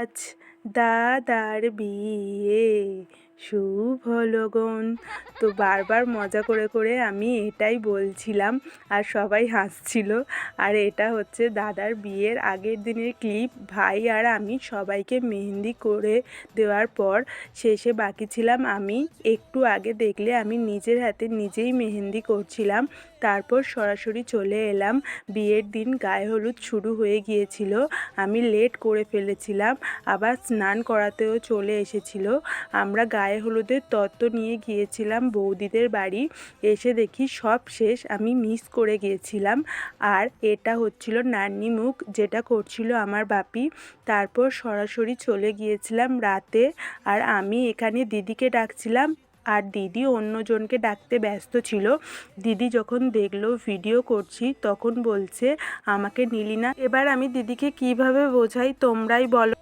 আজ দাদার বিয়ে, শুভ লগন। তো বারবার মজা করে করে আমি এটাই বলছিলাম আর সবাই হাসছিল। আর এটা হচ্ছে দাদার বিয়ের আগের দিনের ক্লিপ। ভাই আর আমি সবাইকে মেহেন্দি করে দেওয়ার পর শেষে বাকি ছিলাম আমি। একটু আগে দেখলে আমি নিজের হাতে নিজেই মেহেন্দি করছিলাম। তারপর সরাসরি চলে এলাম বিয়ের দিন। গায়ে হলুদ শুরু হয়ে গিয়েছিল, আমি লেট করে ফেলেছিলাম, আবার স্নান করাতেও চলে এসেছিল। আমরা গায়ে হলুদের তত্ত্ব নিয়ে গিয়েছিলাম বৌদিদের বাড়ি। এসে দেখি সব শেষ, আমি মিস করে গিয়েছিলাম। আর এটা হচ্ছিল নান্নি মুখ, যেটা করছিল আমার বাপি। তারপর সরাসরি চলে গিয়েছিলাম রাতে। আর আমি এখানে দিদিকে ডাকছিলাম আর দিদি অন্যজনকে ডাকতে ব্যস্ত ছিল। দিদি যখন দেখলো ভিডিও করছি তখন বলছে, আমাকে নিলি না। এবার আমি দিদিকে কিভাবে বোঝাই তোমরাই বলো।